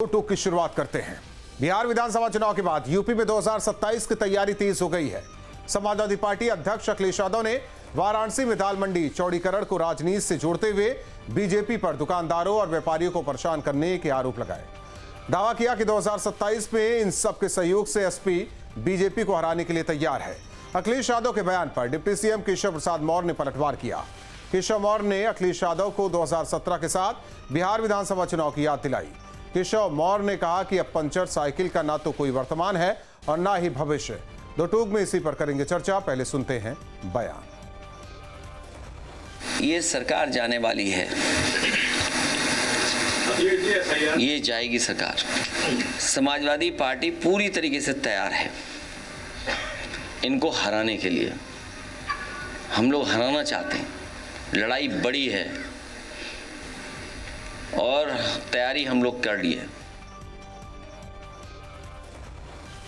टूक की शुरुआत करते हैं। बिहार विधानसभा चुनाव के बाद यूपी में 2027 की तैयारी तेज हो गई है। समाजवादी पार्टी अध्यक्ष अखिलेश यादव ने वाराणसी में दाल मंडी चौड़ीकरण को राजनीति से जोड़ते हुए बीजेपी पर दुकानदारों और व्यापारियों को परेशान करने के आरोप लगाए। दावा किया कि 2027 में इन सब के सहयोग से एसपी बीजेपी को हराने के लिए तैयार है। अखिलेश यादव के बयान पर डिप्टी सीएम केशव प्रसाद मौर्य ने पलटवार किया। केशव मौर्य ने अखिलेश यादव को 2017 के साथ बिहार विधानसभा चुनाव की याद दिलाई। केशव मौर्य ने कहा कि अब पंचर साइकिल का ना तो कोई वर्तमान है और ना ही भविष्य। दो टूक में इसी पर करेंगे चर्चा। पहले सुनते हैं बयान। ये सरकार जाने वाली है, ये जाएगी सरकार। समाजवादी पार्टी पूरी तरीके से तैयार है इनको हराने के लिए। हम लोग हराना चाहते हैं, लड़ाई बड़ी है और तैयारी हम लोग कर ली है।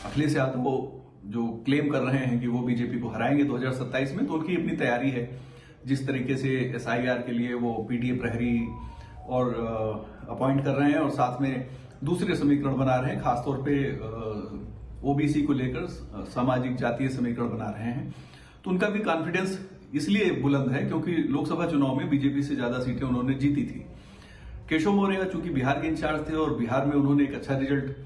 अखिलेश यादव जो क्लेम कर रहे हैं कि वो बीजेपी को हराएंगे 2027 में, तो उनकी अपनी तैयारी है। जिस तरीके से एसआईआर के लिए वो पीटीए प्रहरी और अपॉइंट कर रहे हैं और साथ में दूसरे समीकरण बना रहे हैं, खासतौर पे ओबीसी को लेकर सामाजिक जातीय समीकरण बना रहे हैं, तो उनका भी कॉन्फिडेंस इसलिए बुलंद है क्योंकि लोकसभा चुनाव में बीजेपी से ज्यादा सीटें उन्होंने जीती थी। केशव मौर्य चूंकि बिहार के इंचार्ज थे और बिहार में उन्होंने एक अच्छा रिजल्ट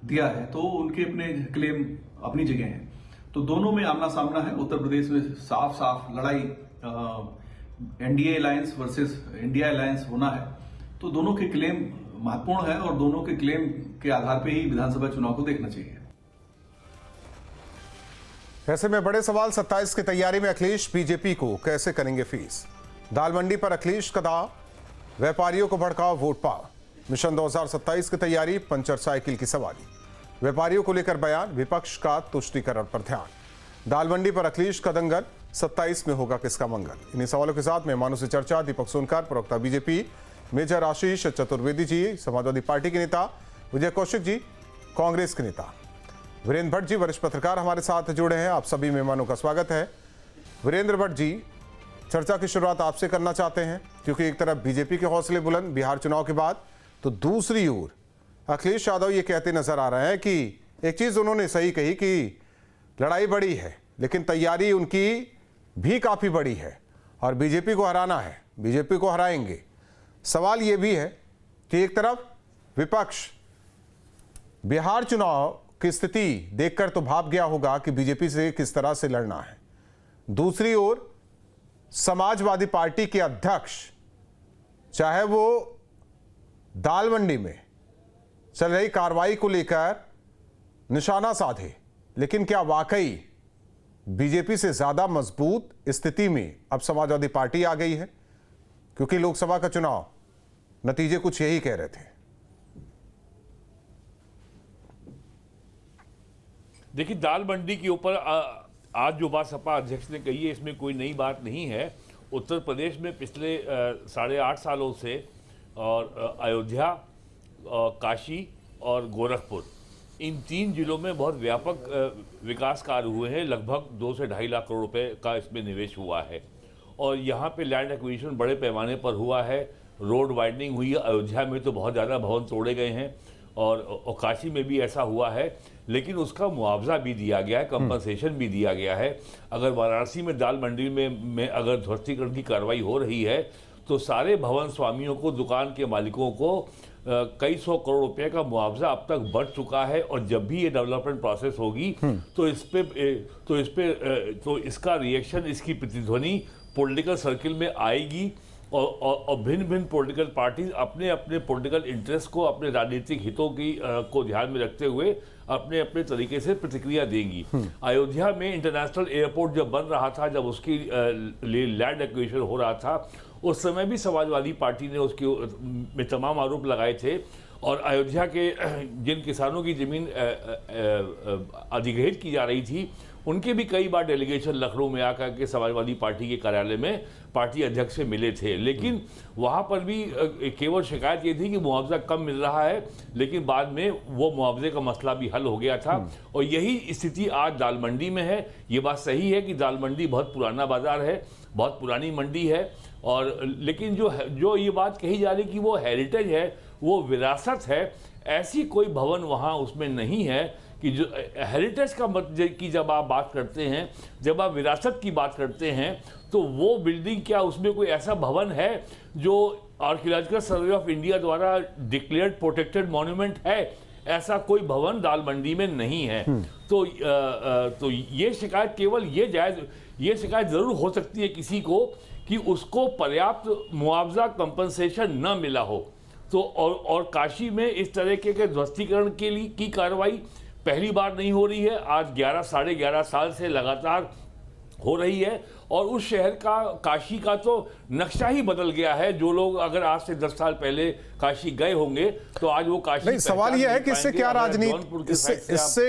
दिया है, तो उनके अपने क्लेम अपनी जगह हैं। तो दोनों में आमना सामना है। उत्तर प्रदेश में साफ साफ लड़ाई NDA alliance versus India alliance होना है, तो दोनों के क्लेम महत्वपूर्ण है और दोनों के क्लेम के आधार पर ही विधानसभा चुनाव को देखना चाहिए। ऐसे में बड़े सवाल 27 की तैयारी में अखिलेश बीजेपी को कैसे करेंगे फेस। दाल मंडी पर अखिलेश का दाव, व्यापारियों को भड़काओ वोट पाओ। मिशन 2027 की तैयारी, पंचर साइकिल की सवारी। व्यापारियों को लेकर बयान, विपक्ष का तुष्टीकरण पर ध्यान। दाल मंडी पर अखिलेश का दंगल, 27 में होगा किसका मंगल। इन्हीं सवालों के साथ मेहमानों से चर्चा। दीपक सोनकर, प्रवक्ता BJP, major Ashish Chaturvedi ji, Samajwadi party के नेता, विजय कौशिक जी, कांग्रेस के नेता, वीरेंद्र भट्ट जी, वरिष्ठ पत्रकार हमारे साथ जुड़े हैं। आप सभी मेहमानों का स्वागत है। वीरेंद्र भट्ट जी, चर्चा की शुरुआत आपसे करना चाहते हैं क्योंकि एक तरफ बीजेपी के हौसले बुलंद बिहार चुनाव के बाद, तो दूसरी ओर अखिलेश यादव ये कहते नजर आ रहे हैं कि एक चीज उन्होंने सही कही कि लड़ाई बड़ी है लेकिन तैयारी उनकी भी काफी बड़ी है और बीजेपी को हराना है, बीजेपी को हराएंगे। सवाल ये भी है कि एक तरफ विपक्ष बिहार चुनाव की स्थिति देखकर तो भाप गया होगा कि बीजेपी से किस तरह से लड़ना है, दूसरी ओर समाजवादी पार्टी के अध्यक्ष चाहे वो दाल मंडी में चल रही कार्रवाई को लेकर निशाना साधे, लेकिन क्या वाकई बीजेपी से ज्यादा मजबूत स्थिति में अब समाजवादी पार्टी आ गई है? क्योंकि लोकसभा का चुनाव नतीजे कुछ यही कह रहे थे। देखिए, दाल मंडी के ऊपर आज जो बात सपा अध्यक्ष ने कही है, इसमें कोई नई बात नहीं है। उत्तर प्रदेश में पिछले 8.5 सालों से और अयोध्या, काशी और गोरखपुर, इन 3 जिलों में बहुत व्यापक विकास कार्य हुए हैं। लगभग 2 से 2.5 लाख करोड़ रुपए का इसमें निवेश हुआ है और यहाँ पे लैंड एक्विजिशन बड़े पैमाने पर हुआ है। रोड वाइडनिंग हुई है। अयोध्या में तो बहुत ज़्यादा भवन तोड़े गए हैं और काशी में भी ऐसा हुआ है, लेकिन उसका मुआवजा भी दिया गया है, कंपनसेशन भी दिया गया है। अगर वाराणसी में दाल मंडी में अगर ध्वस्तीकरण की कार्रवाई हो रही है तो सारे भवन स्वामियों को, दुकान के मालिकों को कई 100 करोड़ रुपए का मुआवजा अब तक बढ़ चुका है और जब भी ये डेवलपमेंट प्रोसेस होगी तो इसका रिएक्शन, इसकी प्रतिध्वनि पॉलिटिकल सर्किल में आएगी और भिन्न भिन्न पॉलिटिकल पार्टीज अपने अपने पॉलिटिकल इंटरेस्ट को, अपने राजनीतिक हितों की को ध्यान में रखते हुए अपने अपने तरीके से प्रतिक्रिया देंगी। अयोध्या में इंटरनेशनल एयरपोर्ट जब बन रहा था, जब उसकी लैंड एक्विजिशन हो रहा था, उस समय भी समाजवादी पार्टी ने उसके में तमाम आरोप लगाए थे और अयोध्या के जिन किसानों की जमीन अधिग्रहित की जा रही थी, उनके भी कई बार डेलीगेशन लखनऊ में आकर के समाजवादी पार्टी के कार्यालय में पार्टी अध्यक्ष से मिले थे, लेकिन वहां पर भी केवल शिकायत ये थी कि मुआवजा कम मिल रहा है, लेकिन बाद में वो मुआवजे का मसला भी हल हो गया था। और यही स्थिति आज दाल मंडी में है। ये बात सही है कि दाल मंडी बहुत पुराना बाजार है। बहुत पुरानी मंडी है। और लेकिन जो ये बात कही जा रही कि वो हेरिटेज है, वो विरासत है, ऐसी कोई भवन वहाँ उसमें नहीं है कि जो हेरिटेज की जब आप बात करते हैं, जब आप विरासत की बात करते हैं, तो वो बिल्डिंग क्या उसमें कोई ऐसा भवन है जो आर्कियोलॉजिकल सर्वे ऑफ इंडिया द्वारा डिक्लेयर्ड प्रोटेक्टेड मॉन्यूमेंट है? ऐसा कोई भवन दाल मंडी में नहीं है। तो ये शिकायत केवल ये शिकायत जरूर हो सकती है किसी को कि उसको पर्याप्त मुआवजा कंपनसेशन न मिला हो। तो और काशी में इस तरह के ध्वस्तीकरण के लिए की कार्रवाई पहली बार नहीं हो रही है, आज साढ़े 11 साल से लगातार हो रही है। और उस शहर का, काशी का तो नक्शा ही बदल गया है। जो लोग अगर आज से 10 साल पहले काशी गए होंगे तो आज वो काशी नहीं, सवाल यह है कि इससे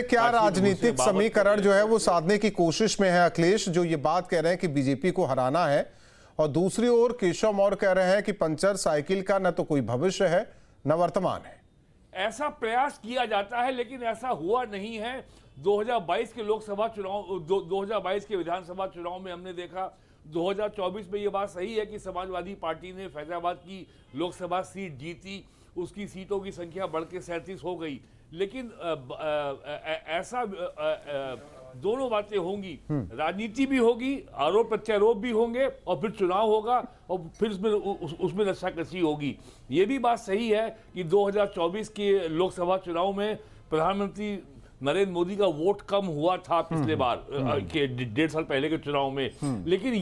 क्या राजनीतिक समीकरण जो है वो साधने की कोशिश में है अखिलेश, जो ये बात कह रहे हैं कि बीजेपी को हराना है, और दूसरी ओर केशव मौर्य कह रहे हैं कि पंचर साइकिल का न तो कोई भविष्य है न वर्तमान है। ऐसा प्रयास किया जाता है लेकिन ऐसा हुआ नहीं है। 2022 के लोकसभा चुनाव, 2022 के विधानसभा चुनाव में हमने देखा, 2024 में ये बात सही है कि समाजवादी पार्टी ने फैजाबाद की लोकसभा सीट जीती, उसकी सीटों की संख्या बढ़ के 37 हो गई। लेकिन ऐसा दोनों बातें होंगी, राजनीति भी होगी, आरोप प्रत्यारोप भी होंगे, और फिर चुनाव होगा और फिर उसमें रस्साकसी होगी। ये भी बात सही है कि 2024 के लोकसभा चुनाव में प्रधानमंत्री नरेंद्र मोदी का वोट कम हुआ था पिछले बार के 1.5 साल पहले के चुनाव में। लेकिन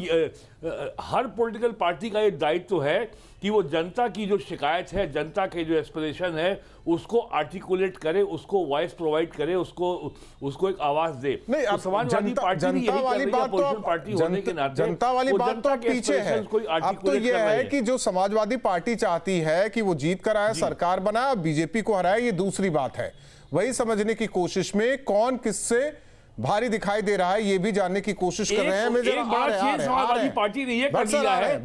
हर पॉलिटिकल पार्टी का ये दायित्व है कि वो जनता की जो शिकायत है, जनता के जो एस्पिरेशन है, उसको आर्टिकुलेट करे, उसको वॉइस प्रोवाइड करे, उसको एक आवाज दे। नहीं, तो समाजवादी पार्टी भी यही कर रही है, अपोजिशन पार्टी होने के नाते। जनता वाली बात तो पीछे है। अब तो ये है कि जो समाजवादी पार्टी चाहती है कि वो जीत कर आए, सरकार बनाए, बीजेपी को हराए, ये दूसरी बात है। वही समझने की कोशिश में कौन किससे भारी दिखाई दे रहा है ये भी जानने की कोशिश कर रहे हैं। समाजवादी पार्टी ने ये कर दिया है,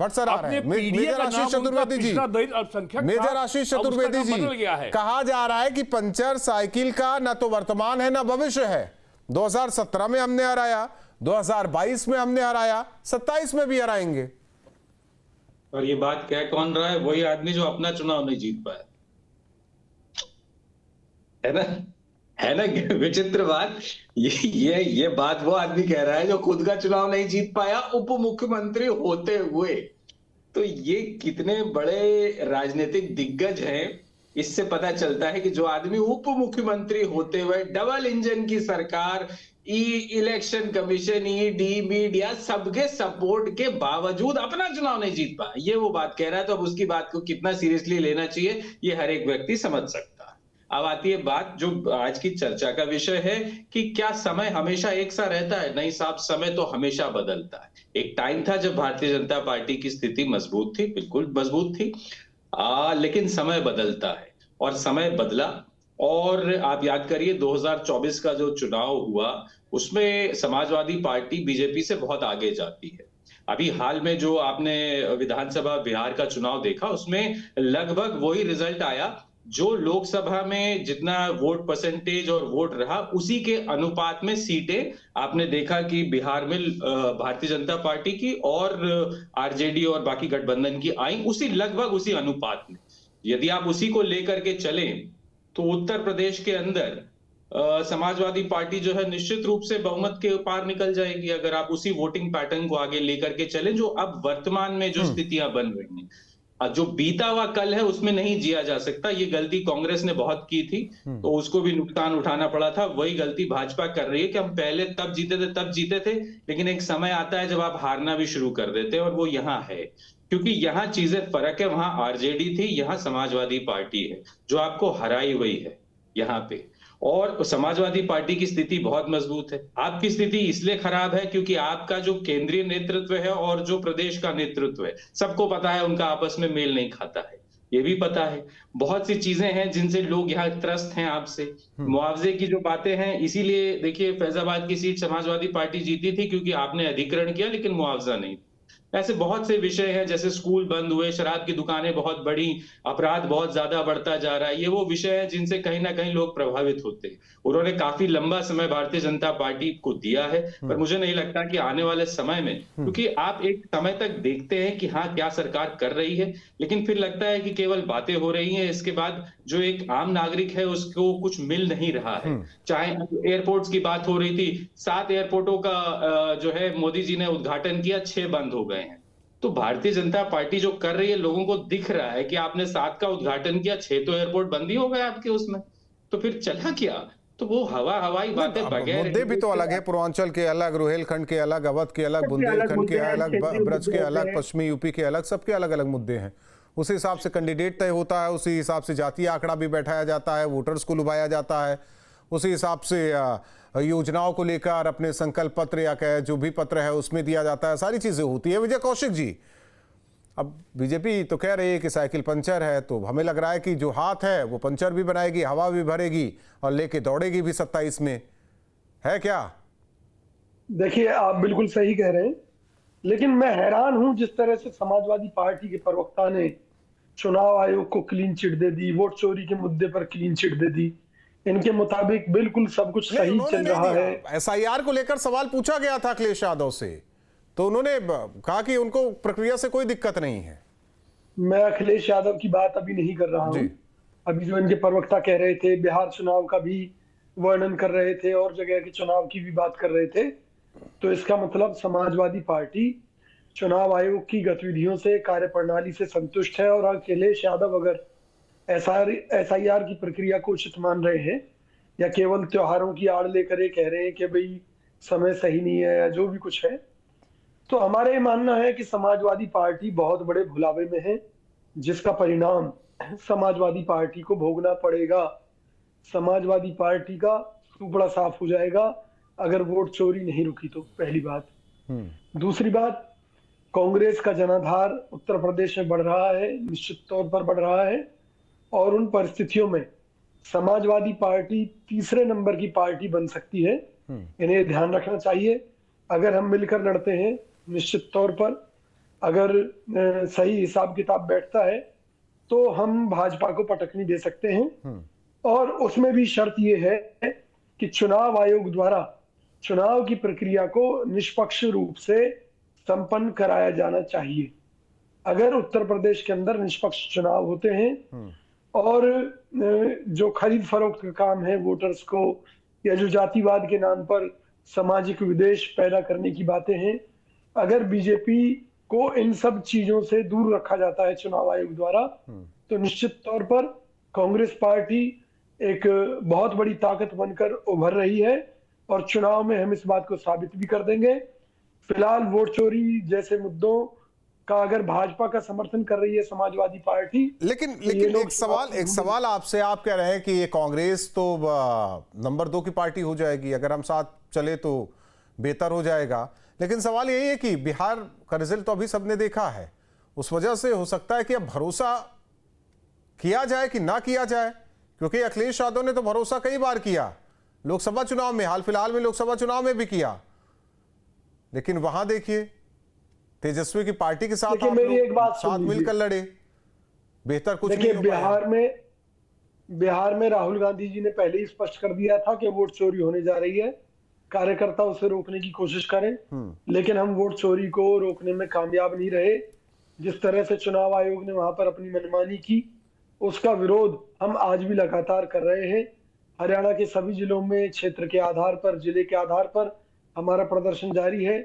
मेजर आशीष चतुर्वेदी जी, मेजर आशीष चतुर्वेदी जी, कहा जा रहा है कि पंचर साइकिल का न तो वर्तमान है न भविष्य है। 2017 में हमने हराया, 2022 में हमने हराया, 27 में भी हराएंगे। और ये बात कह कौन रहा है? वही आदमी जो अपना चुनाव नहीं जीत पाया, है ना विचित्र बात। ये बात वो आदमी कह रहा है जो खुद का चुनाव नहीं जीत पाया उप मुख्यमंत्री होते हुए। तो ये कितने बड़े राजनीतिक दिग्गज हैं, इससे पता चलता है कि जो आदमी उप मुख्यमंत्री होते हुए डबल इंजन की सरकार, इलेक्शन कमीशन, ईडी, मीडिया, सबके सपोर्ट के बावजूद अपना चुनाव नहीं जीत पाया, ये वो बात कह रहा है। तो अब उसकी बात को कितना सीरियसली लेना चाहिए ये हर एक व्यक्ति समझ सकता है। अब आती है बात जो आज की चर्चा का विषय है कि क्या समय हमेशा एक सा रहता है? नहीं साहब, समय तो हमेशा बदलता है। एक टाइम था जब भारतीय जनता पार्टी की स्थिति मजबूत थी, बिल्कुल मजबूत थी, लेकिन समय बदलता है और समय बदला। और आप याद करिए 2024 का जो चुनाव हुआ उसमें समाजवादी पार्टी बीजेपी से बहुत आगे जाती है। अभी हाल में जो आपने विधानसभा बिहार का चुनाव देखा उसमें लगभग वही रिजल्ट आया, जो लोकसभा में जितना वोट परसेंटेज और वोट रहा उसी के अनुपात में सीटें आपने देखा कि बिहार में भारतीय जनता पार्टी की और आरजेडी और बाकी गठबंधन की आई, उसी लगभग उसी अनुपात में। यदि आप उसी को लेकर के चलें तो उत्तर प्रदेश के अंदर समाजवादी पार्टी जो है निश्चित रूप से बहुमत के पार निकल जाएगी, अगर आप उसी वोटिंग पैटर्न को आगे लेकर के चलें जो अब वर्तमान में जो स्थितियां बन रही हैं। जो बीता हुआ कल है उसमें नहीं जिया जा सकता। ये गलती कांग्रेस ने बहुत की थी तो उसको भी नुकसान उठाना पड़ा था। वही गलती भाजपा कर रही है कि हम पहले तब जीते थे, लेकिन एक समय आता है जब आप हारना भी शुरू कर देते हैं, और वो यहाँ है। क्योंकि यहाँ चीजें फर्क है, वहां आरजेडी थी, यहाँ समाजवादी पार्टी है जो आपको हराई हुई है यहाँ पे। और समाजवादी पार्टी की स्थिति बहुत मजबूत है। आपकी स्थिति इसलिए खराब है क्योंकि आपका जो केंद्रीय नेतृत्व है और जो प्रदेश का नेतृत्व है, सबको पता है उनका आपस में मेल नहीं खाता है, ये भी पता है। बहुत सी चीजें हैं जिनसे लोग यहाँ त्रस्त हैं आपसे। मुआवजे की जो बातें हैं, इसीलिए देखिए फैजाबाद की सीट समाजवादी पार्टी जीती थी क्योंकि आपने अधिग्रहण किया लेकिन मुआवजा नहीं। ऐसे बहुत से विषय हैं, जैसे स्कूल बंद हुए, शराब की दुकानें बहुत बड़ी, अपराध बहुत ज्यादा बढ़ता जा रहा है। ये वो विषय है जिनसे कहीं ना कहीं लोग प्रभावित होते हैं। उन्होंने काफी लंबा समय भारतीय जनता पार्टी को दिया है, पर मुझे नहीं लगता कि आने वाले समय में, क्योंकि आप एक समय तक देखते हैं कि हाँ क्या सरकार कर रही है, लेकिन फिर लगता है कि केवल बातें हो रही हैं, इसके बाद जो एक आम नागरिक है उसको कुछ मिल नहीं रहा है। चाहे एयरपोर्ट्स की बात हो रही थी, 7 एयरपोर्टों का जो है मोदी जी ने उद्घाटन किया, 6 बंद हो गए हैं। तो भारतीय जनता पार्टी जो कर रही है, लोगों को दिख रहा है कि आपने 7 का उद्घाटन किया, 6 तो एयरपोर्ट बंद ही हो गए आपके उसमें, तो फिर चला क्या? तो वो हवाई बातें बगैर मुद्दे भी तो अलग है, पूर्वांचल के अलग, रुहेलखंड के अलग, अवध के अलग, बुंदेलखंड के अलग, ब्रज के अलग, पश्चिमी यूपी के अलग, सबके अलग अलग मुद्दे हैं। उसी हिसाब से कैंडिडेट तय होता है, उसी हिसाब से जातीय आंकड़ा भी बैठाया जाता है, वोटर्स को लुभाया जाता है, उसी हिसाब से योजनाओं को लेकर अपने संकल्प पत्र या कहे जो भी पत्र है उसमें दिया जाता है, सारी चीजें होती है। विजय कौशिक जी, अब बीजेपी तो कह रही है कि साइकिल पंचर है, तो हमें लग रहा है कि जो हाथ है वो पंचर भी बनाएगी, हवा भी भरेगी और लेके दौड़ेगी भी 27 में, है क्या? देखिए, आप बिल्कुल सही कह रहे हैं, लेकिन मैं हैरान हूं जिस तरह से समाजवादी पार्टी के प्रवक्ता ने चुनाव आयोग को क्लीन चिट दे दी, वोट चोरी के मुद्दे पर क्लीन चिट दे दी। इनके मुताबिक बिल्कुल सब कुछ सही चल रहा है। एसआईआर को लेकर सवाल पूछा गया था अखिलेश यादव से, तो उन्होंने कहा कि उनको प्रक्रिया से कोई दिक्कत नहीं है। मैं अखिलेश यादव की बात अभी नहीं कर रहा हूं। अभी जो इनके प्रवक्ता कह रहे थे, बिहार चुनाव का भी वर्णन कर रहे थे और जगह के चुनाव की भी बात कर रहे थे, तो इसका मतलब समाजवादी पार्टी चुनाव आयोग की गतिविधियों से, कार्यप्रणाली से संतुष्ट है। और अखिलेश यादव अगर एसआईआर की प्रक्रिया को उचित मान रहे हैं या केवल त्योहारों की आड़ लेकर ये कह रहे हैं कि भाई समय सही नहीं है या जो भी कुछ है, तो हमारा ये मानना है कि समाजवादी पार्टी बहुत बड़े भुलावे में है, जिसका परिणाम समाजवादी पार्टी को भोगना पड़ेगा। समाजवादी पार्टी का सुपड़ा साफ हो जाएगा अगर वोट चोरी नहीं रुकी तो, पहली बात। दूसरी बात, कांग्रेस का जनाधार उत्तर प्रदेश में बढ़ रहा है, निश्चित तौर पर बढ़ रहा है, और उन परिस्थितियों में समाजवादी पार्टी तीसरे नंबर की पार्टी बन सकती है। इन्हें ध्यान रखना चाहिए। अगर हम मिलकर लड़ते हैं, निश्चित तौर पर अगर सही हिसाब किताब बैठता है तो हम भाजपा को पटकनी दे सकते हैं। और उसमें भी शर्त यह है कि चुनाव आयोग द्वारा चुनाव की प्रक्रिया को निष्पक्ष रूप से संपन्न कराया जाना चाहिए। अगर उत्तर प्रदेश के अंदर निष्पक्ष चुनाव होते हैं और जो खरीद फरोख्त का काम है वोटर्स को, या जो जातिवाद के नाम पर सामाजिक विद्वेष पैदा करने की बातें हैं, अगर बीजेपी को इन सब चीजों से दूर रखा जाता है चुनाव आयोग द्वारा, तो निश्चित तौर पर कांग्रेस पार्टी एक बहुत बड़ी ताकत बनकर उभर रही है और चुनाव में हम इस बात को साबित भी कर देंगे। फिलहाल वोट चोरी जैसे मुद्दों का अगर भाजपा का समर्थन कर रही है समाजवादी पार्टी, लेकिन एक सवाल आपसे, आप कह रहे हैं कि ये कांग्रेस तो नंबर 2 की पार्टी हो जाएगी, अगर हम साथ चले तो बेहतर हो जाएगा, लेकिन सवाल यही है कि बिहार का रिजल्ट तो अभी सबने देखा है, उस वजह से हो सकता है कि अब भरोसा किया जाए कि ना किया जाए, क्योंकि अखिलेश यादव ने तो भरोसा कई बार किया, लोकसभा चुनाव में, हाल फिलहाल में लोकसभा चुनाव में भी किया, लेकिन वहां देखिए तेजस्वी की पार्टी के साथ मेरी एक बात साथ मिलकर लड़े, बेहतर कुछ नहीं हो पाया। बिहार में राहुल गांधी जी ने पहले ही स्पष्ट कर दिया था कि वोट चोरी होने जा रही है, कार्यकर्ता उसे रोकने की कोशिश करें, लेकिन हम वोट चोरी को रोकने में कामयाब नहीं रहे। जिस तरह से चुनाव आयोग ने वहां पर अपनी मनमानी की, उसका विरोध हम आज भी लगातार कर रहे हैं। हरियाणा के सभी जिलों में क्षेत्र के आधार पर, जिले के आधार पर हमारा प्रदर्शन जारी है।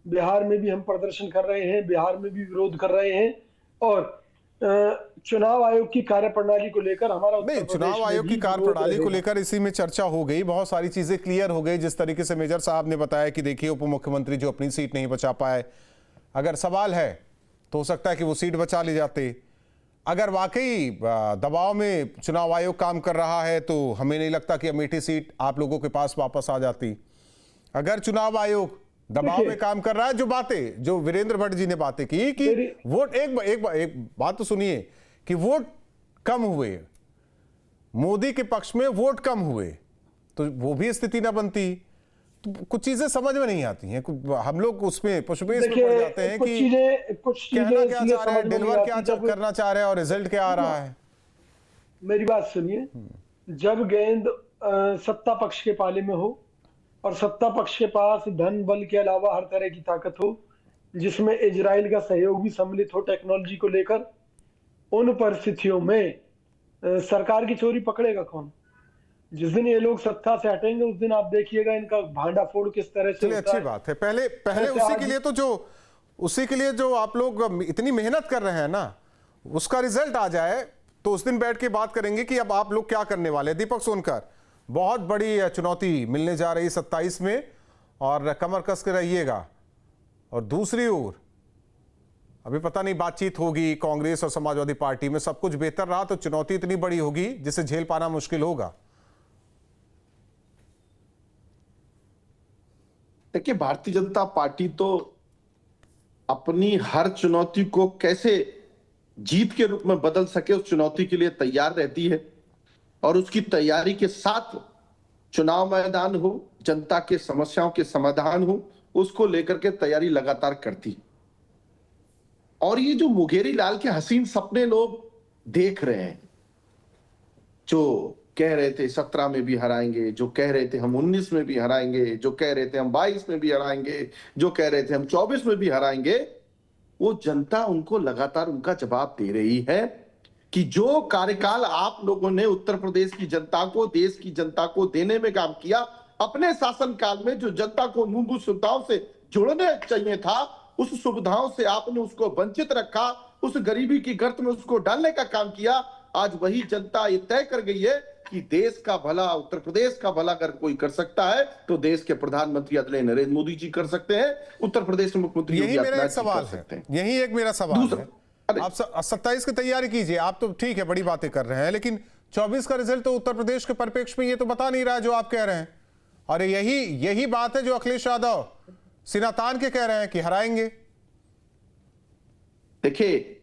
बिहार में भी हम प्रदर्शन कर रहे हैं, बिहार में भी विरोध कर रहे हैं, और चुनाव आयोग की कार्यप्रणाली को लेकर हमारा नहीं, चुनाव आयोग की कार्यप्रणाली को लेकर इसी में चर्चा हो गई, बहुत सारी चीजें क्लियर हो गई, जिस तरीके से मेजर साहब ने बताया कि देखिए उप मुख्यमंत्री जो अपनी सीट नहीं बचा पाए, अगर सवाल है तो हो सकता है कि वो सीट बचा ले जाते। अगर वाकई दबाव में चुनाव आयोग काम कर रहा है तो हमें नहीं लगता कि अमेठी सीट आप लोगों के पास वापस आ जाती। अगर चुनाव आयोग दबाव में काम कर रहा है, जो बातें जो वीरेंद्र भट्ट जी ने बातें की कि वोट एक बात तो सुनिए कि वोट कम हुए, मोदी के पक्ष में वोट कम हुए, तो वो भी स्थिति ना बनती। तो कुछ चीजें समझ में नहीं आती हैं, हम लोग उसमें पुष्पेश में देखिए, पड़ जाते हैं कुछ कि चीजें कहना क्या इसलिए चाह रहे हैं, समझ में नहीं डिलीवर क्या आती जब करना चाह रहे हैं और रिजल्ट क्या आ रहा है। मेरी बात सुनिए, जब गेंद सत्ता पक्ष के पाले में हो और सत्ता पक्ष के पास धन बल के अलावा हर तरह की ताकत हो, जिसमें इजराइल का सहयोग भी सम्मिलित हो टेक्नोलॉजी को लेकर, उन परिस्थितियों में सरकार की चोरी पकड़ेगा कौन? जिस दिन ये लोग सत्ता से हटेंगे उस दिन आप देखिएगा इनका भांडा फोड़ किस तरह से चलिए, होता अच्छी है। बात है। पहले उसी के लिए जो आप लोग इतनी मेहनत कर रहे हैं ना, उसका रिजल्ट आ जाए तो उस दिन बैठ के बात करेंगे कि अब आप लोग क्या करने वाले हैं। दीपक सोनकर, बहुत बड़ी चुनौती मिलने जा रही 27 में और कमर कस के रहिएगा। और दूसरी ओर अभी पता नहीं बातचीत होगी कांग्रेस और समाजवादी पार्टी में, सब कुछ बेहतर रहा तो चुनौती इतनी बड़ी होगी जिसे झेल पाना मुश्किल होगा। देखिए, भारतीय जनता पार्टी तो अपनी हर चुनौती को कैसे जीत के रूप में बदल सके उस चुनौती के लिए तैयार रहती है और उसकी तैयारी के साथ चुनाव मैदान हो, जनता के समस्याओं के समाधान हो, उसको लेकर के तैयारी लगातार करती है। और ये जो मुंगेरी लाल के हसीन सपने लोग देख रहे हैं, जो कह रहे थे 17 में भी हराएंगे, जो कह रहे थे हम 19 में भी हराएंगे, जो कह रहे थे हम 22 में भी हराएंगे, जो कह रहे थे हम 24 में भी हराएंगे, वो जनता उनको लगातार उनका जवाब दे रही है कि जो कार्यकाल आप लोगों ने उत्तर प्रदेश की जनता को, देश की जनता को देने में काम किया, अपने शासनकाल में जो जनता को मूलभूत सुविधाओं से जुड़ने चाहिए था, उस सुविधाओं से आपने उसको वंचित रखा, उस गरीबी की गर्त में उसको डालने का काम किया। आज वही जनता ये तय कर गई है कि देश का भला, उत्तर प्रदेश का भला अगर कोई कर सकता है तो देश के प्रधानमंत्री आदरणीय नरेंद्र मोदी जी कर सकते हैं, उत्तर प्रदेश के मुख्यमंत्री यही मेरा एक सवाल है, यही एक मेरा सवाल है। आप 27 की तैयारी कीजिए, आप तो ठीक है बड़ी बातें कर रहे हैं, लेकिन 24 का रिजल्ट तो उत्तर प्रदेश के परिप्रेक्ष्य में ये तो बता नहीं रहा है जो आप कह रहे हैं। और यही बात है जो अखिलेश यादव सीना तान के कह रहे हैं कि हराएंगे। देखिए,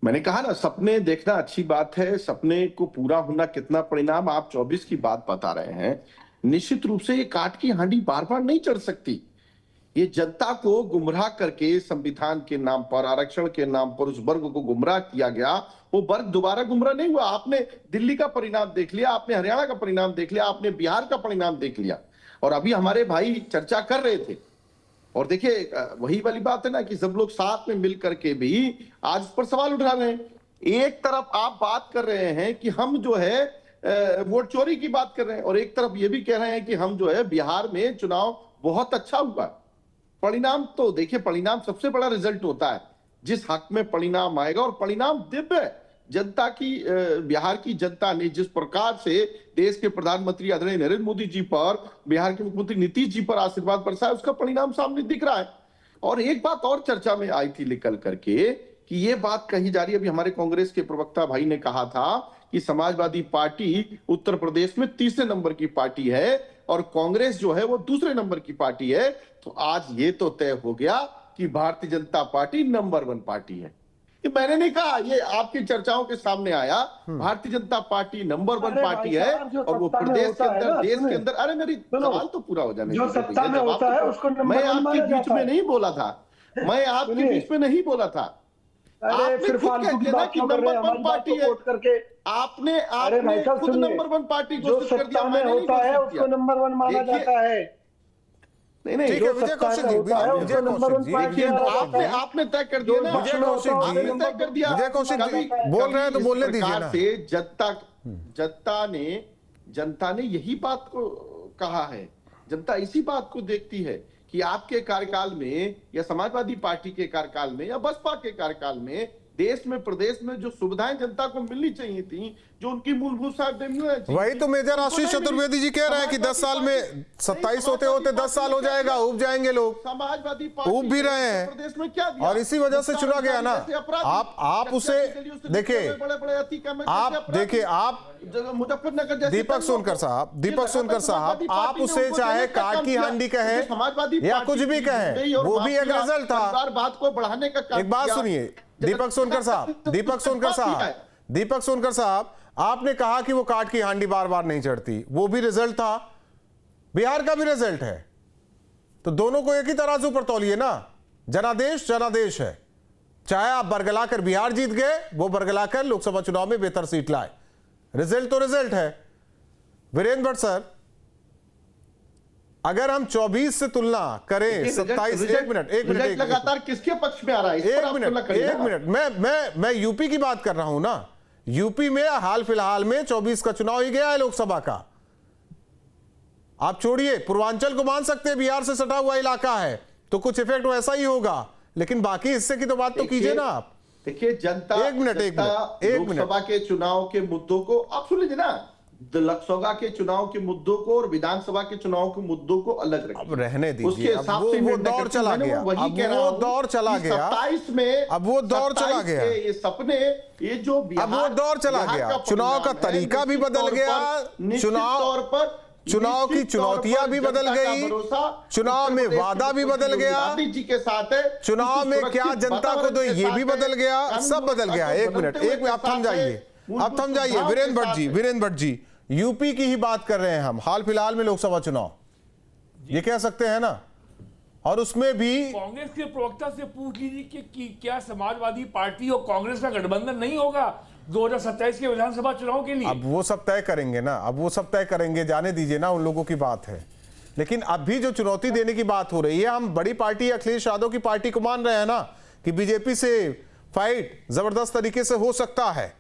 मैंने कहा ना, सपने देखना अच्छी बात है, सपने को पूरा होना कितना परिणाम। आप 24 की बात बता रहे हैं, निश्चित रूप से ये काट की हांडी बार बार नहीं चढ़ सकती। ये जनता को गुमराह करके संविधान के नाम पर, आरक्षण के नाम पर उस वर्ग को गुमराह किया गया, वो वर्ग दोबारा गुमराह नहीं हुआ। आपने दिल्ली का परिणाम देख लिया, आपने हरियाणा का परिणाम देख लिया, आपने बिहार का परिणाम देख लिया, और अभी हमारे भाई चर्चा कर रहे थे। और देखिए, वही वाली बात है ना कि सब लोग साथ में मिल करके भी आज उस पर सवाल उठा रहे हैं। एक तरफ आप बात कर रहे हैं कि हम जो है वोट चोरी की बात कर रहे हैं, और एक तरफ ये भी कह रहे हैं कि हम जो है बिहार में चुनाव बहुत अच्छा हुआ। परिणाम तो देखिए, परिणाम सबसे बड़ा रिजल्ट होता है जिस हक में परिणाम आएगा, और परिणाम दिव्य है। जनता की, बिहार की जनता ने जिस प्रकार से देश के प्रधानमंत्री आदरणीय नरेंद्र मोदी जी पर, बिहार के मुख्यमंत्री नीतीश जी पर आशीर्वाद बरसाया, उसका परिणाम सामने दिख रहा है। और एक बात और चर्चा में आई थी निकल करके कि ये बात कही जा रही है, अभी हमारे कांग्रेस के प्रवक्ता भाई ने कहा था कि समाजवादी पार्टी उत्तर प्रदेश में तीसरे नंबर की पार्टी है और कांग्रेस जो है वो दूसरे नंबर की पार्टी है। तो आज ये तो तय हो गया कि Bharatiya Janata party number 1 party है। ये मैंने नहीं कहा, ये आपकी चर्चाओं के सामने आया। Bharatiya Janata party number 1 party है और वो प्रदेश के अंदर, देश के अंदर। अरे मेरी सवाल तो पूरा हो जाने, जो सत्ता में होता है उसको नंबर 1 मैं आपके बीच में नहीं बोला था, मैं आपके बीच में नहीं बोला था। अरे फिर फालतू की बात क्यों कर रहे हैं? हमारी बात को कोट करके आपने खुद नंबर 1 पार्टी जो सत्ता में होता है उसको नंबर 1 माना जाता है। नहीं नहीं, ठीक है विजय कौशिक जी, आपने तय कर दिया ना, विजय कौशिक जी बोल रहे हैं तो बोलने दीजिए ना। जनता ने यही बात को कहा है, जनता इसी बात को देखती है कि आपके कार्यकाल में या समाजवादी पार्टी के कार्यकाल में या बसपा के कार्यकाल में देश में, प्रदेश में जो सुविधाएं जनता को मिलनी चाहिए थी, जो उनकी मूलभूत सुविधाएं, वही तो मेजर आशीष चतुर्वेदी जी कह रहे हैं कि 10 साल में 27 होते होते 10 साल हो जाएगा, उब जाएंगे लोग। समाजवादी पार्टी उब भी रहे हैं प्रदेश में क्या दिया? और इसी वजह से चुना गया ना। आप उसे देखिए, आप मुजफ्फरनगर, दीपक सोनकर साहब, आप उसे चाहे काट की हांडी कहे या कुछ भी कहे, वो भी एक रिजल्ट था। बात को बढ़ाने का एक बात सुनिए दीपक सोनकर साहब, आपने कहा कि वो काट की हांडी बार बार नहीं चढ़ती, वो भी रिजल्ट था। बिहार का भी रिजल्ट है, तो दोनों को एक ही तराजू पर तौलिए ना। जनादेश जनादेश है, चाहे आप बरगलाकर बिहार जीत गए, वो बरगलाकर लोकसभा चुनाव में बेहतर सीट लाए, रिजल्ट तो रिजल्ट है। वीरेंद्र भट्ट सर, अगर हम 24 से तुलना करें 27, एक मिनट लगातार किसके पक्ष में आ रहा है? एक मिनट, मैं यूपी की बात कर रहा हूं ना। यूपी में हाल फिलहाल में 24 का चुनाव ही गया है लोकसभा का। आप छोड़िए, पूर्वांचल को मान सकते हैं, बिहार से सटा हुआ इलाका है तो कुछ इफेक्ट वैसा ही होगा, लेकिन बाकी हिस्से की तो बात तो कीजिए ना आप। देखिए, जनता एक मिनट लोकसभा के चुनाव के मुद्दों को आप सुन लीजिए ना, लोकसभा के चुनाव के मुद्दों को और विधानसभा के चुनाव के मुद्दों को अलग रखिए। अब रहने दीजिए, उसके हिसाब से वो दौर चला गया, अब वो दौर चला गया, 27 में अब वो दौर चला गया, ये सपने, ये जो अब वो दौर चला गया, चुनाव का तरीका भी बदल गया, चुनाव की चुनौतियां भी बदल गई, चुनाव में वादा भी बदल गया, जी के साथ है, चुनाव में क्या जनता को दो ये भी बदल गया, सब बदल गया। एक मिनट आप थम जाइए, वीरेंद्र भट्ट जी, यूपी की ही बात कर रहे हैं हम, हाल फिलहाल में लोकसभा चुनाव, ये कह सकते हैं ना। और उसमें भी कांग्रेस के प्रवक्ता से पूछ लीजिए कि क्या समाजवादी पार्टी और कांग्रेस का गठबंधन नहीं होगा 2027 के विधानसभा चुनाव के लिए? अब वो सब तय करेंगे ना, जाने दीजिए ना, उन लोगों की बात है। लेकिन अब भी जो चुनौती देने की बात हो रही है, हम बड़ी पार्टी अखिलेश यादव की पार्टी को मान रहे हैं ना कि बीजेपी से फाइट जबरदस्त तरीके से हो सकता है।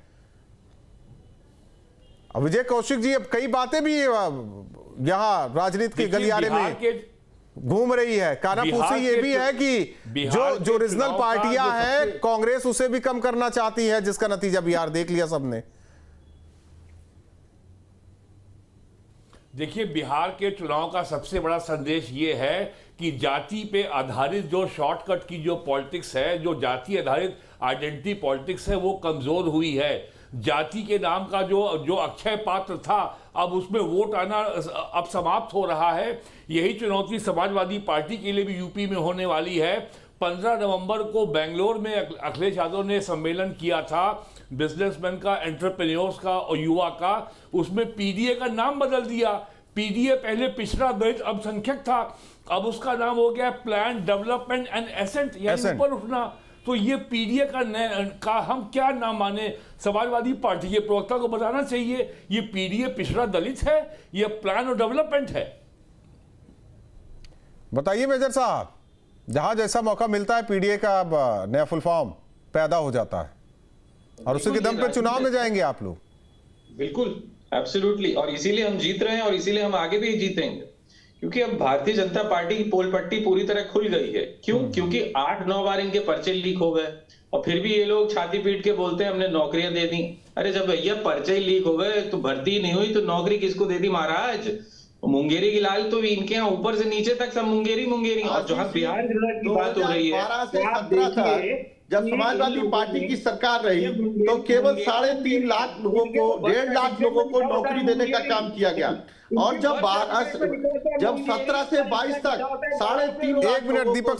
अब विजय कौशिक जी, अब कई बातें भी यहां राजनीति के गलियारे में घूम रही है, कानाफूसी ये भी है कि जो रीजनल पार्टियां हैं, कांग्रेस उसे भी कम करना चाहती है, जिसका नतीजा बिहार देख लिया सबने। देखिए, बिहार के चुनाव का सबसे बड़ा संदेश ये है कि जाति पे आधारित जो शॉर्टकट की जो पॉलिटिक्स है, जो जाति आधारित आइडेंटिटी पॉलिटिक्स है, वो कमजोर हुई है। जाति के नाम का जो अक्षय पात्र था, अब उसमें वोट आना अब समाप्त हो रहा है। यही चुनौती समाजवादी पार्टी के लिए भी यूपी में होने वाली है। 15 नवंबर को बेंगलोर में अखिलेश यादव ने सम्मेलन किया था, बिजनेसमैन का, एंटरप्रेन्योर्स का और युवा का। उसमें पीडीए का नाम बदल दिया। पीडीए पहले पिछड़ा दलित अल्पसंख्यक था, अब उसका नाम हो गया प्लान डेवलपमेंट एंड एसेंट, यानी ऊपर उठना। तो ये पीडीए का हम क्या नाम माने? समाजवादी पार्टी के प्रवक्ता को बताना चाहिए ये पीडीए पिछड़ा दलित है, ये प्लान और डेवलपमेंट है। बताइए मेजर साहब, जहां जैसा मौका मिलता है पीडीए का अब नया फुल फॉर्म पैदा हो जाता है, और उसी के दम पे चुनाव में जाएंगे आप लोग। बिल्कुल, एब्सोल्युटली, और इसीलिए हम जीत रहे हैं और इसीलिए हम आगे भी जीतेंगे, क्योंकि अब भारतीय जनता पार्टी की पोल पट्टी पूरी तरह खुल गई है। क्यों? क्योंकि 8-9 बार इनके पर्चे लीक हो गए और फिर भी ये लोग छाती पीट के बोलते हैं हमने नौकरियां दे दी। अरे जब भैया पर्चे ही लीक हो गए तो भर्ती नहीं हुई तो नौकरी किसको दे दी महाराज? मुंगेरी की लाल तो इनके यहाँ ऊपर से नीचे तक सब मुंगेरी। और जहां बिहार की बात हो रही है, जब समाजवादी पार्टी की सरकार रही तो केवल 3.5 लाख लोगों को, 1.5 लाख लोगों को नौकरी देने का काम किया गया। और जब 17 से 22 तक 3.5 एक मिनट दीपक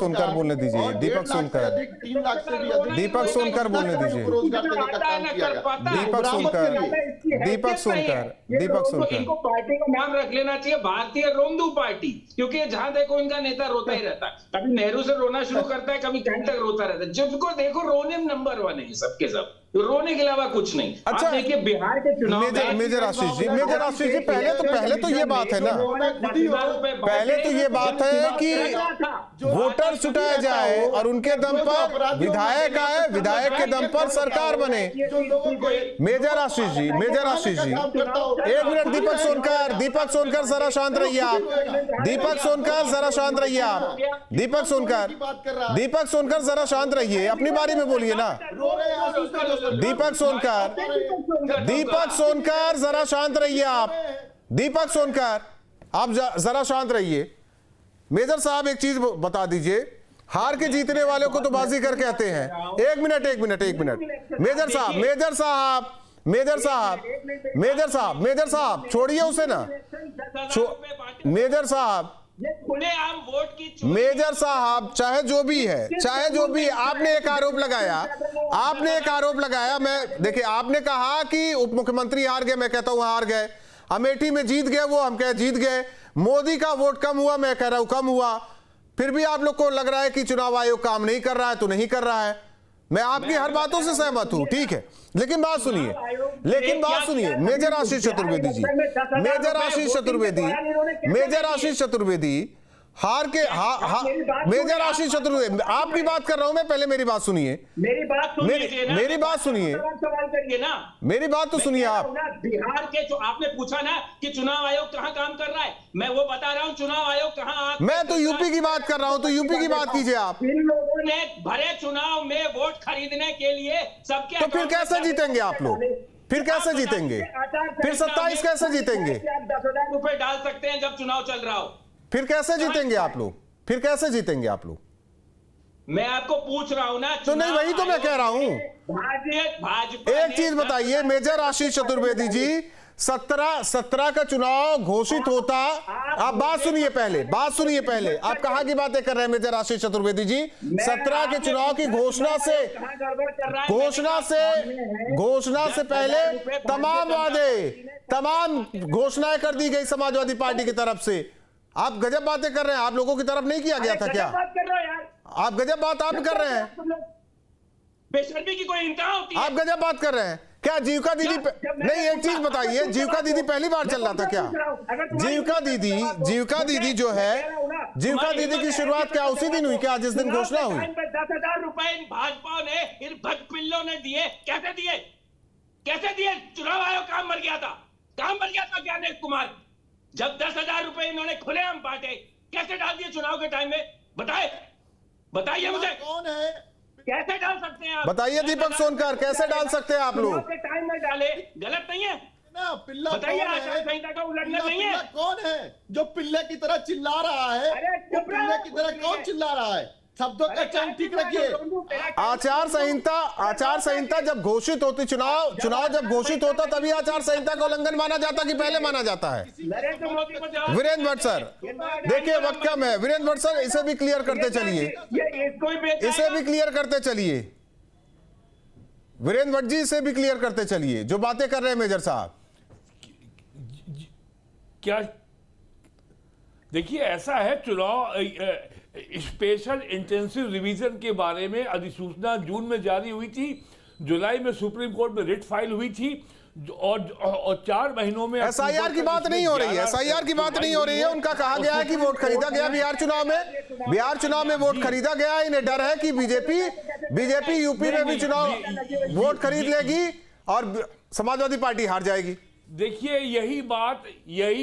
सोनकर बोलने दीजिए। दीपक सोनकर बोलने दीजिए। इनको पार्टी का नाम रख लेना चाहिए भारतीय रोंदू पार्टी, क्योंकि जहां देखो इनका नेता रोता ही रहता है। कभी नेहरू से रोना शुरू करता है, कभी कहीं तक रोता रहता है। जिसको देखो रोने में नंबर 1 है सबके सब, रोने के अलावा कुछ नहीं। अच्छा, देखिए बिहार के चुनाव मेजर आशीष जी, पहले तो ये बात है ना, पहले तो ये बात है कि वोटर चुटाया जाए और उनके दम पर विधायक आए, विधायक के दम पर सरकार बने। मेजर आशीष जी, एक मिनट, दीपक सोनकर जरा शांत रहिए आप। दीपक सोनकर जरा शांत रहिए आप। दीपक सोनकर जरा शांत रहिए, अपनी बारी में बोलिए ना। दीपक सोनकर जरा शांत रहिए आप। दीपक सोनकर आप जरा शांत रहिए। मेजर साहब एक चीज बता दीजिए, हार के जीतने वालों को तो बाजीगर कहते हैं। एक मिनट मेजर साहब छोड़िए उसे ना। मेजर साहब चाहे जो भी है, आपने एक आरोप लगाया। मैं देखिए, आपने कहा कि उप मुख्यमंत्री हार गए, मैं कहता हूं हार गए। अमेठी में जीत गए वो, हम कह जीत गए। मोदी का वोट कम हुआ, मैं कह रहा हूं कम हुआ। फिर भी आप लोग को लग रहा है कि चुनाव आयोग काम नहीं कर रहा है, तो नहीं कर रहा है। मैं आपकी हर बातों से सहमत हूं, ठीक है, लेकिन बात सुनिए, मेजर आशीष चतुर्वेदी जी, मेजर आशीष चतुर्वेदी हार के मेजर आशीष चतुर्वेदी, आपकी बात कर रहा हूं मैं, पहले मेरी बात सुनिए, मेरी बात सुनिए, सवाल करिए ना, मेरी बात तो सुनिए आप। बिहार के जो आपने पूछा ना कि चुनाव आयोग कहां काम कर रहा है, मैं वो बता रहा हूं चुनाव आयोग कहां। मैं तो यूपी की बात कर रहा हूं, तो यूपी की बात कीजिए आप। इन लोगों ने भरे चुनाव में वोट खरीदने के लिए सबके, तो फिर कैसे जीतेंगे आप लोग? फिर कैसे जीतेंगे? फिर 27 कैसे जीतेंगे? आप 10,000 रुपए डाल सकते हैं जब चुनाव चल रहा हो। फिर कैसे जीतेंगे आप लोग? फिर कैसे जीतेंगे आप लोग? मैं आपको पूछ रहा हूं ना, तो नहीं, वही तो मैं कह रहा हूं। भाजपा एक चीज बताइए मेजर आशीष चतुर्वेदी जी, 17 का चुनाव घोषित होता, आप बात सुनिए पहले, आप कहां की बातें कर रहे हैं मेजर आशीष चतुर्वेदी जी? 17 के चुनाव की घोषणा से पहले तमाम घोषणाएं कर दी गई समाजवादी पार्टी की तरफ से। आप गजब बातें कर रहे हैं, आप लोगों की तरफ नहीं किया गया था क्या? आप गजब बात आप कर रहे हैं, बेशर्मी की कोई इंतहा होती है? आप गजब बात कर रहे हैं क्या? जीविका दीदी नहीं, एक चीज बताइए, जीविका दीदी पहली बार चल रहा था क्या? जीविका दीदी जो है, जीविका दीदी की शुरुआत क्या उसी दिन हुई क्या, जिस दिन घोषणा हुई? 10,000 रुपए इन भाजपा ने, इन भटपिल्लों ने दिए। कैसे दिए? चुनाव आयोग काम मर गया था ज्ञानेश कुमार, जब 10,000 रुपए इन्होंने खुलेआम बांटे, कैसे डाल दिए चुनाव के टाइम में? बताइए मुझे, कौन है? कैसे डाल सकते हैं आप? बताइए दीपक सोनकर, कैसे डाल सकते हैं आप लोग? चुनाव के टाइम में डाले, गलत नहीं है ना? पिल्ला बताइए, कौन है? आचार संहिता का उल्लंघन नहीं है? कौन है जो पिल्ले की तरह चिल्ला रहा है? अरे वो पिल्ले की तरह कौन चिल्ला रहा है? शब्दों का चयन ठीक रखिए। आचार संहिता जब घोषित होती, चुनाव जब घोषित होता तभी आचार संहिता का उल्लंघन माना जाता कि पहले माना जाता है? वीरेंद्र भट्ट सर, देखिए वक्त कम है, वीरेंद्र भट्ट सर इसे भी क्लियर करते चलिए, वीरेंद्र भट्ट जी इसे भी क्लियर करते चलिए, जो बातें कर रहे हैं मेजर साहब। क्या देखिए, ऐसा है, चुनाव स्पेशल इंटेंसिव रिवीजन के बारे में अधिसूचना जून में जारी हुई थी, जुलाई में सुप्रीम कोर्ट में रिट फाइल हुई थी, और 4 महीनों में एसआईआर की बात नहीं हो रही है, उनका कहा गया है कि वोट खरीदा गया बिहार चुनाव में वोट खरीदा गया। इन्हें डर है कि बीजेपी यूपी में भी चुनाव वोट खरीद लेगी और समाजवादी पार्टी हार जाएगी। देखिए, यही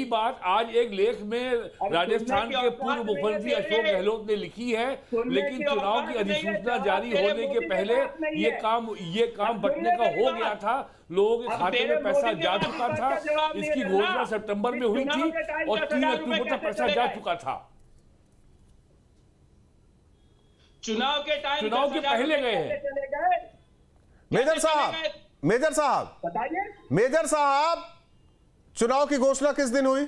बात आज एक लेख में राजस्थान के पूर्व मुख्यमंत्री अशोक गहलोत ने लिखी है, लेकिन चुनाव की अधिसूचना जारी होने के पहले ये काम बटने का हो गया था, लोगों के खाते में पैसा जा चुका था। इसकी घोषणा सितंबर में हुई थी और 3 अक्टूबर तक पैसा जा चुका था। चुनाव के पहले गए हैं। मेजर साहब, चुनाव की घोषणा किस दिन हुई?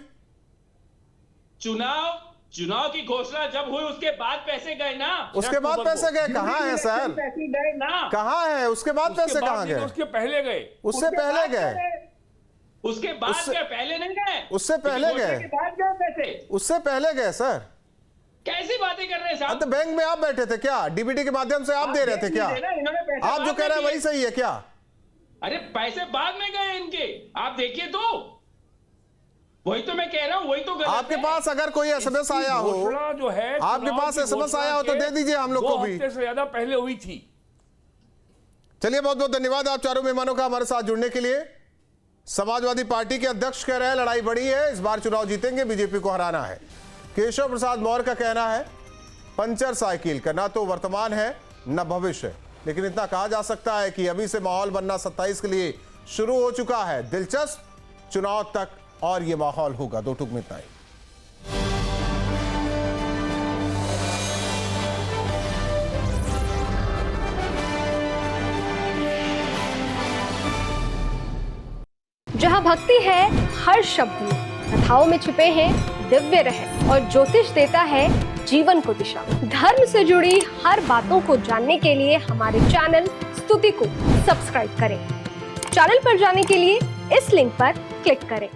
चुनाव की घोषणा जब हुई उसके बाद पैसे गए ना। उसके बाद पैसे गए कहाँ है सर? कहाँ है उसके बाद पैसे? कहाँ गए? उसके पहले गए। उससे पहले गए? उसके बाद गए, पहले नहीं गए। उससे पहले गए? उससे पहले गए सर। कैसी बातें कर रहे हैं साहब? तो बैंक में आप बैठे थे क्या? डीबीटी के माध्यम से आप दे रहे थे क्या? आप जो कह रहे हैं वही सही है क्या? अरे पैसे बाद में गए इनके, आप देखिए तो, वही तो मैं कह रहा हूं, वही तो गलत आपके पास अगर कोई एसएमएस आया हो, जो है आपके पास एसएमएस आया हो तो दे दीजिए हम लोग को भी। 2 हफ्ते से ज्यादा पहले हुई थी। चलिए, बहुत बहुत धन्यवाद आप चारों मेहमानों का हमारे साथ जुड़ने के लिए। समाजवादी पार्टी के अध्यक्ष कह रहे हैं लड़ाई बड़ी है, इस बार चुनाव जीतेंगे, बीजेपी को हराना है। केशव प्रसाद मौर्य का कहना है पंचर साइकिल का ना तो वर्तमान है न भविष्य, लेकिन इतना कहा जा सकता है कि अभी से माहौल बनना 27 के लिए शुरू हो चुका है। दिलचस्प, चुनाव तक और ये माहौल होगा। 2 टूक में इतना ही। जहां भक्ति है हर शब्द में, कथाओं में छुपे हैं दिव्य रहस्य और ज्योतिष देता है जीवन को दिशा। धर्म से जुड़ी हर बातों को जानने के लिए हमारे चैनल स्तुति को सब्सक्राइब करें। चैनल पर जाने के लिए इस लिंक पर क्लिक करें।